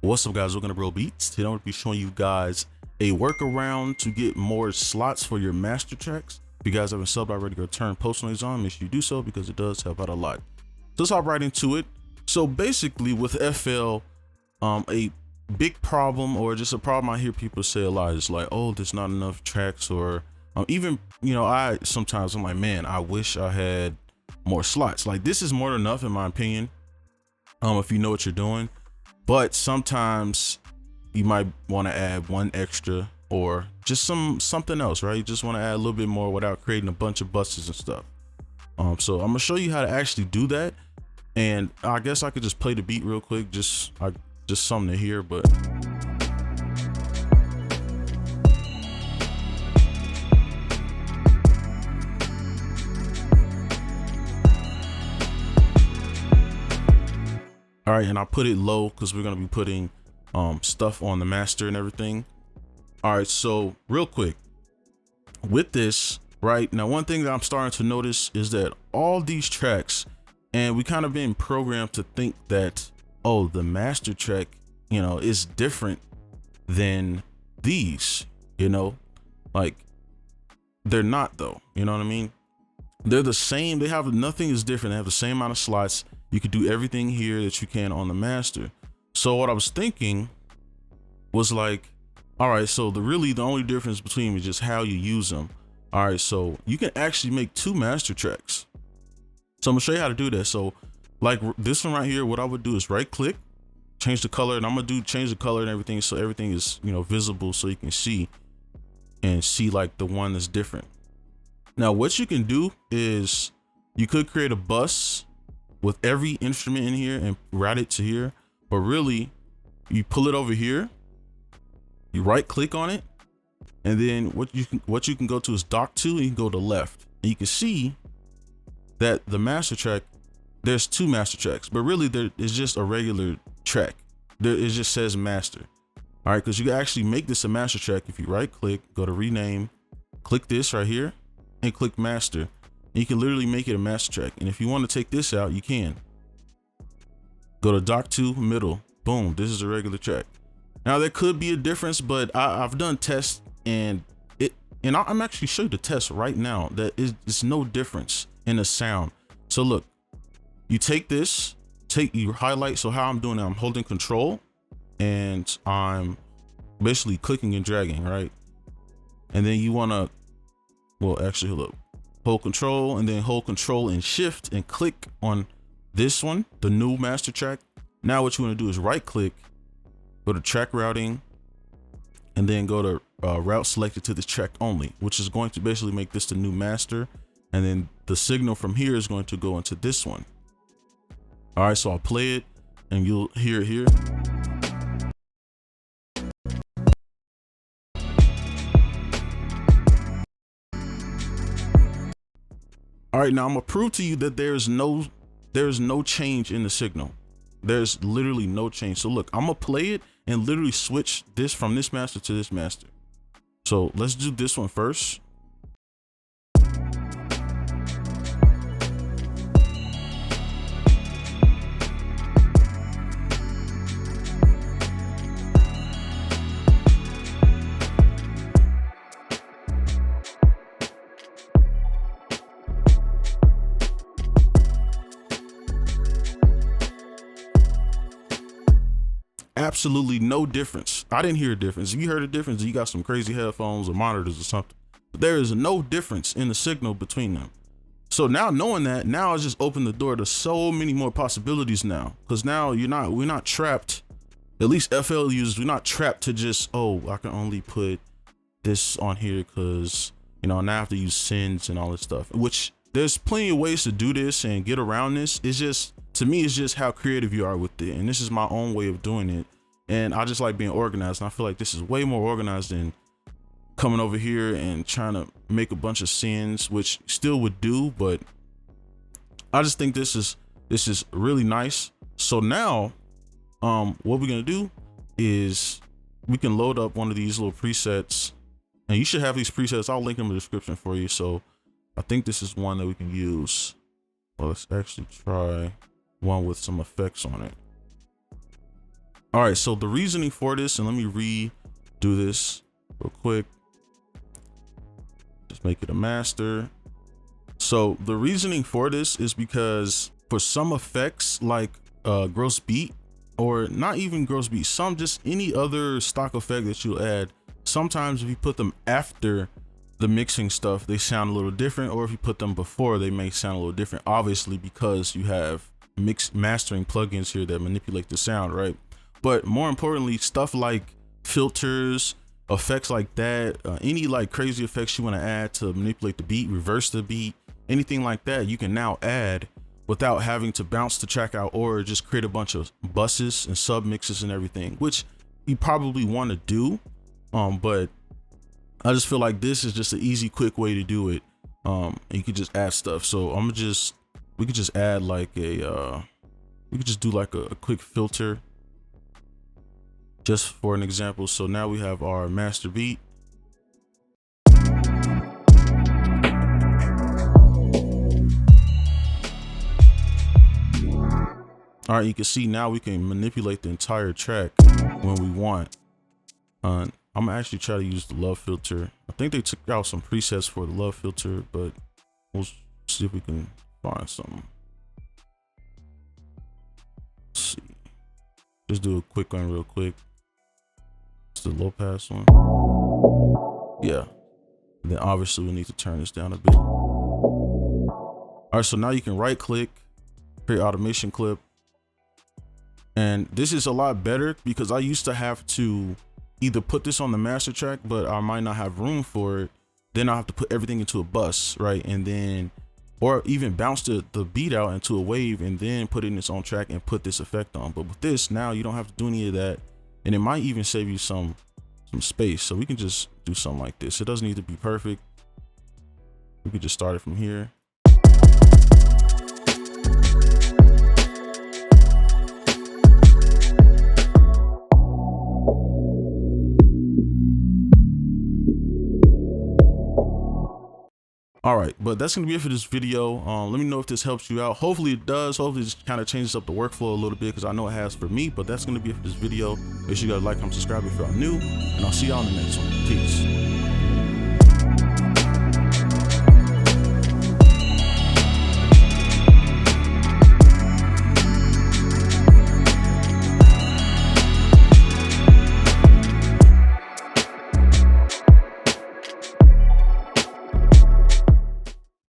What's up, guys? Welcome to Bro Beats. Today I'm going to be showing you guys a workaround to get more slots for your master tracks. If you guys haven't subbed already, go turn post notifications on, make sure you do so because it does help out a lot. So let's hop right into it. So basically with FL, a big problem, or just a problem I hear people say a lot, is like, oh, there's not enough tracks, or even, you know, I'm like, man, I wish I had more slots. Like, this is more than enough in my opinion, if you know what you're doing. But sometimes you might want to add one extra, or just something else, right? You just want to add a little bit more without creating a bunch of buses and stuff. So I'm gonna show you how to actually do that, and I guess I could just play the beat real quick, just something to hear. But all right, and I put it low because we're gonna be putting stuff on the master and everything. All right, so real quick with this, right now, one thing that I'm starting to notice is that all these tracks, and we kind of been programmed to think that, oh, the master track, you know, is different than these, you know, like they're not though, you know what I mean? They're the same. They have, nothing is different. They have the same amount of slots. You could do everything here that you can on the master. So what I was thinking was like, all right, so the only difference between them is just how you use them. All right, so you can actually make two master tracks. So I'm gonna show you how to do that. So like this one right here, what I would do is right click, change the color, and I'm gonna change the color and everything, so everything is, you know, visible, so you can see like the one that's different. Now what you can do is you could create a bus with every instrument in here and route it to here, but really you pull it over here, you right click on it, and then what you can go to is dock to, and you can go to left, and you can see that the master track, there's two master tracks, but really there is just a regular track. It just says master. All right, because you can actually make this a master track if you right click, go to rename, click this right here, and click master. You can literally make it a master track. And if you want to take this out, you can go to dock to middle, boom, this is a regular track. Now there could be a difference, but I've done tests, and I'm actually show you the test right now that it's no difference in the sound. So look, you take this, you highlight. So how I'm doing it, I'm holding control and I'm basically clicking and dragging, right? And then you want to, well, actually hold control, and then hold control and shift and click on this one, the new master track. Now what you want to do is right click, go to track routing, and then go to route selected to this track only, which is going to basically make this the new master. And then the signal from here is going to go into this one. All right, so I'll play it and you'll hear it here. All right, now I'm gonna prove to you that there's no change in the signal. There's literally no change. So look, I'm gonna play it and literally switch this from this master to this master. So let's do this one first. Absolutely no difference. I didn't hear a difference. If you heard a difference, you got some crazy headphones or monitors or something. But there is no difference in the signal between them. So now knowing that, now I just opened the door to so many more possibilities now. Because now we're not trapped, at least FL users, we're not trapped to just, oh, I can only put this on here because, you know, now I have to use sends and all this stuff, which there's plenty of ways to do this and get around this. It's just, to me, it's just how creative you are with it. And this is my own way of doing it. And I just like being organized. And I feel like this is way more organized than coming over here and trying to make a bunch of sends, which still would do, but I just think this is really nice. So now, what we're gonna do is we can load up one of these little presets, and you should have these presets. I'll link them in the description for you. So I think this is one that we can use. Well, let's actually try one with some effects on it. All right, so the reasoning for this, and let me redo this real quick. Just make it a master. So the reasoning for this is because for some effects like gross beat, or not even gross beat, some just any other stock effect that you'll add, sometimes if you put them after the mixing stuff, they sound a little different, or if you put them before, they may sound a little different, obviously because you have mastering plugins here that manipulate the sound, right? But more importantly, stuff like filters, effects like that, any like crazy effects you want to add to manipulate the beat, reverse the beat, anything like that, you can now add without having to bounce the track out or just create a bunch of buses and sub mixes and everything, which you probably want to do. But I just feel like this is just an easy, quick way to do it. And you could just add stuff. So we could just add like we could just do like a quick filter just for an example. So now we have our master beat. All right, you can see now we can manipulate the entire track when we want. I'm gonna actually try to use the love filter. I think they took out some presets for the love filter, but we'll see if we can find something. Let's see. Just do a quick one real quick. It's the low pass one. Yeah. And then obviously we need to turn this down a bit. All right, so now you can right click, create automation clip. And this is a lot better because I used to have to either put this on the master track, but I might not have room for it. Then I have to put everything into a bus, right? And then, or even bounce the beat out into a wave and then put it in its own track and put this effect on. But with this, now you don't have to do any of that. And it might even save you some space. So we can just do something like this. It doesn't need to be perfect. We could just start it from here. All right, but that's gonna be it for this video. Let me know if this helps you out. Hopefully it does. Hopefully this kind of changes up the workflow a little bit, because I know it has for me. But that's gonna be it for this video. Make sure you guys like, comment, subscribe if you're new, and I'll see y'all in the next one. Peace.